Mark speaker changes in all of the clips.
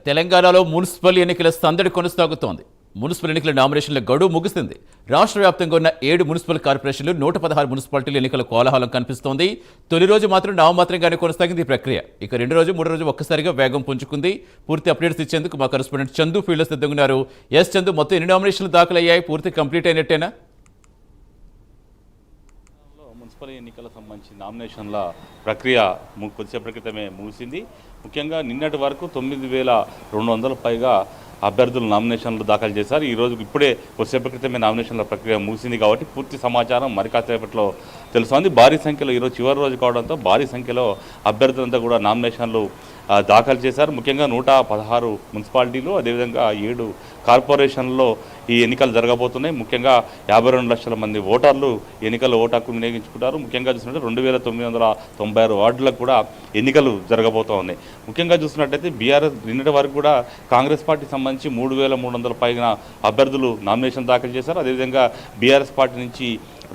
Speaker 1: తెలంగాణలో మున్సిపల్ ఎన్నికల సందడి కొనసాగుతోంది. మున్సిపల్ ఎన్నికల నామినేషన్ల గడువు ముగిసింది. రాష్ట్ర వ్యాప్తంగా ఉన్న 7 మున్సిపల్ కార్పొరేషన్లు 116 మున్సిపాలిటీల ఎన్నికల కోలాహలం కనిపిస్తోంది. తొలి రోజు మాత్రం నామమాత్రంగానే కొనసాగింది ఈ ప్రక్రియ. ఇక రెండో రోజు మూడో రోజు ఒక్కసారిగా వేగం పుంజుకుంది. పూర్తి అప్డేట్స్ ఇచ్చేందుకు మా కరెస్పాండెంట్ చందు ఫీల్డ్లో సిద్ధంగా ఉన్నారు. ఎస్ చందు, మొత్తం ఎన్ని నామినేషన్లు దాఖలయ్యాయి? పూర్తి కంప్లీట్ అయినట్టేనా?
Speaker 2: మున్సిపల్ ఎన్నికలకు సంబంధించి నామినేషన్ల ప్రక్రియ కొద్దిసేపటి క్రితమే ముగిసింది. ముఖ్యంగా నిన్నటి వరకు 9,200 పైగా అభ్యర్థులు నామినేషన్లు దాఖలు చేశారు. ఈరోజు ఇప్పుడే కొద్దిసేపటి క్రితమే నామినేషన్ల ప్రక్రియ ముగిసింది కాబట్టి పూర్తి సమాచారం మరి కాసేపట్లో తెలుస్తోంది. భారీ సంఖ్యలో ఈరోజు చివరి రోజు కావడంతో భారీ సంఖ్యలో అభ్యర్థులంతా కూడా నామినేషన్లు దాఖలు చేశారు. ముఖ్యంగా 116 మున్సిపాలిటీలు, అదేవిధంగా 7 కార్పొరేషన్లలో ఈ ఎన్నికలు జరగబోతున్నాయి. ముఖ్యంగా 52 లక్షల మంది ఓటర్లు ఎన్నికల్లో ఓటు హక్కు వినియోగించుకుంటారు. ముఖ్యంగా చూసినట్టు 2,996 వార్డులకు కూడా ఎన్నికలు జరగబోతూ ఉన్నాయి. ముఖ్యంగా చూసినట్టయితే బీఆర్ఎస్ నిన్నటి వరకు కూడా కాంగ్రెస్ పార్టీ సంబంధించి 3,300 పైగా అభ్యర్థులు నామినేషన్ దాఖలు చేశారు. అదేవిధంగా బీఆర్ఎస్ పార్టీ నుంచి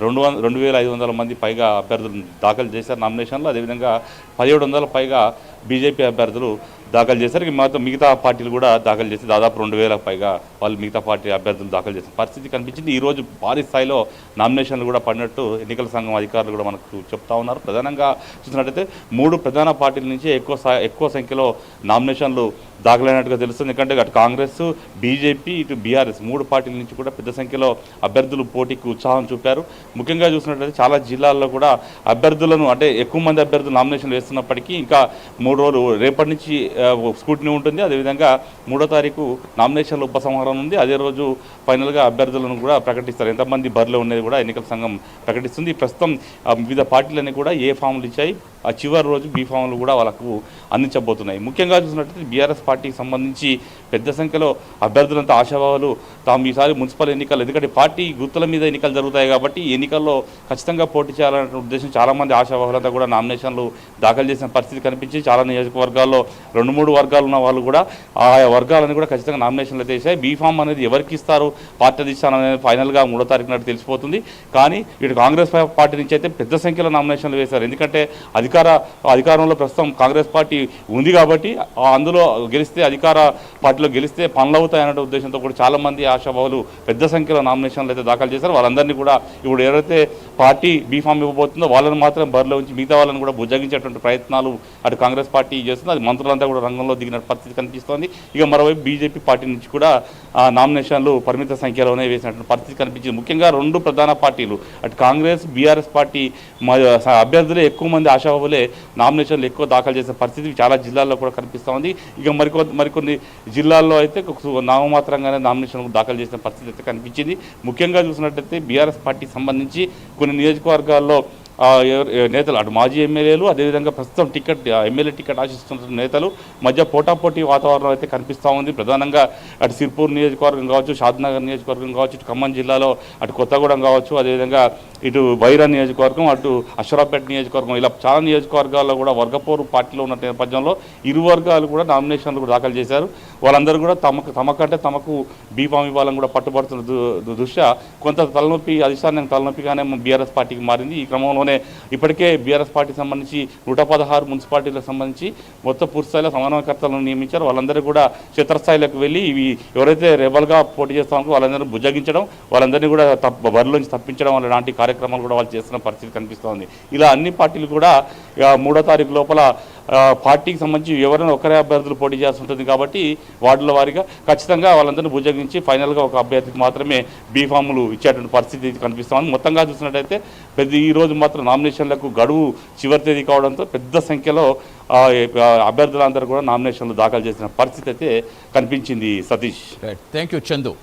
Speaker 2: 2,500 మంది పైగా అభ్యర్థులు దాఖలు చేశారు నామినేషన్లు. అదేవిధంగా 1,700 పైగా బీజేపీ అభ్యర్థులు దాఖలు చేశారు. మిగతా పార్టీలు కూడా దాఖలు చేసి దాదాపు 2,000 పైగా వాళ్ళు మిగతా పార్టీ అభ్యర్థులు దాఖలు చేసిన పరిస్థితి కనిపించింది. ఈరోజు భారీ స్థాయిలో నామినేషన్లు కూడా పడినట్టు ఎన్నికల సంఘం అధికారులు కూడా మనకు చెప్తా ఉన్నారు. ప్రధానంగా చూసినట్టయితే 3 ప్రధాన పార్టీల నుంచి ఎక్కువ సంఖ్యలో నామినేషన్లు దాఖలైనట్టుగా తెలుస్తుంది. ఎందుకంటే అటు కాంగ్రెస్, బీజేపీ, ఇటు బీఆర్ఎస్ 3 పార్టీల నుంచి కూడా పెద్ద సంఖ్యలో అభ్యర్థులు పోటీకి ఉత్సాహం చూపారు. ముఖ్యంగా చూసినట్లయితే చాలా జిల్లాల్లో కూడా అభ్యర్థులను అంటే ఎక్కువ మంది అభ్యర్థులు నామినేషన్లు వేస్తున్నప్పటికీ ఇంకా 3 రోజులు రేపటి నుంచి స్క్రూటినీ ఉంటుంది. అదేవిధంగా 3వ తారీఖు నామినేషన్ల ఉపసంహరణ ఉంది. అదే రోజు ఫైనల్గా అభ్యర్థులను కూడా ప్రకటిస్తారు. ఎంతమంది బరిలో ఉన్నది కూడా ఎన్నికల సంఘం ప్రకటిస్తుంది. ప్రస్తుతం వివిధ పార్టీలన్నీ కూడా ఏ ఫామ్లు ఇచ్చాయి, ఆ చివరి రోజు బీ ఫామ్లు కూడా వాళ్ళకు అందించబోతున్నాయి. ముఖ్యంగా చూసినట్లయితే బీఆర్ఎస్ పార్టీకి సంబంధించి పెద్ద సంఖ్యలో అభ్యర్థులంతా ఆశాభావాలు తాము ఈసారి మున్సిపల్ ఎన్నికలు, ఎందుకంటే పార్టీ గుర్తుల మీద ఎన్నికలు జరుగుతాయి కాబట్టి ఎన్నికల్లో ఖచ్చితంగా పోటీ చేయాలనే ఉద్దేశం చాలామంది ఆశాభావాలంతా కూడా నామినేషన్లు దాఖలు చేసిన పరిస్థితి కనిపించి చాలా నియోజకవర్గాల్లో 2-3 వర్గాలు ఉన్న వాళ్ళు కూడా ఆయా వర్గాలని కూడా ఖచ్చితంగా నామినేషన్లు చేశాయి. బీ ఫామ్ అనేది ఎవరికి ఇస్తారు, పార్టీ అధిష్టానం అనేది ఫైనల్గా 3వ తారీఖు నాటి తెలిసిపోతుంది. కానీ ఇటు కాంగ్రెస్ పార్టీ నుంచి అయితే పెద్ద సంఖ్యలో నామినేషన్లు వేశారు. ఎందుకంటే అధికారంలో ప్రస్తుతం కాంగ్రెస్ పార్టీ ఉంది కాబట్టి అందులో గెలిస్తే అధికార పార్టీలో గెలిస్తే పనులు అవుతాయనే ఉద్దేశంతో కూడా చాలామంది ఆశాభావులు పెద్ద సంఖ్యలో నామినేషన్లు అయితే దాఖలు చేశారు. వాళ్ళందరినీ కూడా ఇప్పుడు ఎవరైతే పార్టీ బీఫామ్ ఇవ్వబోతుందో వాళ్ళని మాత్రం బరిలో ఉంచి మిగతా వాళ్ళని కూడా బుజ్జగించేటువంటి ప్రయత్నాలు అటు కాంగ్రెస్ పార్టీ చేస్తుంది. అది మంత్రులంతా కూడా రంగంలో దిగిన పరిస్థితి కనిపిస్తోంది. ఇక మరోవైపు బీజేపీ పార్టీ నుంచి కూడా నామినేషన్లు పరిమిత సంఖ్యలోనే వేసినటువంటి పరిస్థితి కనిపించింది. ముఖ్యంగా 2 ప్రధాన పార్టీలు అటు కాంగ్రెస్, బీఆర్ఎస్ పార్టీ అభ్యర్థులే ఎక్కువ మంది ఆశాభావులే నామినేషన్లు ఎక్కువ దాఖలు చేసిన పరిస్థితి చాలా జిల్లాల్లో కూడా కనిపిస్తూ ఉంది. ఇక మరికొన్ని జిల్లాల్లో అయితే నామమాత్రంగానే నామినేషన్ దాఖలు చేసిన పరిస్థితి అయితే కనిపించింది. ముఖ్యంగా చూసినట్టయితే బీఆర్ఎస్ పార్టీకి సంబంధించి కొన్ని నియోజకవర్గాల్లో నేతలు అటు మాజీ ఎమ్మెల్యేలు, అదేవిధంగా ప్రస్తుతం ఎమ్మెల్యే టికెట్ ఆశిస్తున్న నేతలు మధ్య పోటాపోటీ వాతావరణం అయితే కనిపిస్తూ ఉంది. ప్రధానంగా అటు సిర్పూర్ నియోజకవర్గం కావచ్చు, షాద్నగర్ నియోజకవర్గం కావచ్చు, ఇటు ఖమ్మం జిల్లాలో అటు కొత్తగూడెం కావచ్చు, అదేవిధంగా ఇటు వైరా నియోజకవర్గం, అటు అశ్వరాపేట నియోజకవర్గం, ఇలా చాలా నియోజకవర్గాల్లో కూడా వర్గపోరు పార్టీలో ఉన్న నేపథ్యంలో ఇరు వర్గాలు కూడా నామినేషన్లు కూడా దాఖలు చేశారు. వాళ్ళందరూ కూడా తమకు బీఫామ్ ఇవ్వాలని కూడా పట్టుబడుతున్న దృష్ట్యా కొంత తలనొప్పి, అధిష్టానం తలనొప్పిగానే బీఆర్ఎస్ పార్టీకి మారింది. ఈ క్రమంలో ఇప్పటికే బీఆర్ఎస్ పార్టీకి సంబంధించి 116 మున్సిపాలిటీలకు సంబంధించి మొత్తం పూర్తిస్థాయిలో సమన్వయకర్తలను నియమించారు. వాళ్ళందరూ కూడా క్షేత్రస్థాయిలోకి వెళ్ళి ఇవి ఎవరైతే రెబల్గా పోటీ చేస్తామో వాళ్ళందరూ బుజ్జగించడం, వాళ్ళందరినీ కూడా బరిలోంచి తప్పించడం అలాంటి కార్యక్రమాలు కూడా వాళ్ళు చేస్తున్న పరిస్థితి కనిపిస్తోంది. ఇలా అన్ని పార్టీలు కూడా 3వ తారీఖు లోపల పార్టీకి సంబంధించి ఎవరైనా ఒకరే అభ్యర్థులు పోటీ చేయాల్సి ఉంటుంది కాబట్టి వార్డుల వారీగా ఖచ్చితంగా వాళ్ళందరినీ బుజ్జగించి ఫైనల్గా ఒక అభ్యర్థికి మాత్రమే బీఫాములు ఇచ్చేటువంటి పరిస్థితి కనిపిస్తోంది. మొత్తంగా చూసినట్టయితే ఈ రోజు మాత్రం నామినేషన్లకు గడువు చివరి తేదీ కావడంతో పెద్ద సంఖ్యలో అభ్యర్థులందరూ కూడా నామినేషన్లు దాఖలు చేసిన పరిస్థితి అయితే కనిపించింది. Satish,
Speaker 1: thank you Chandu.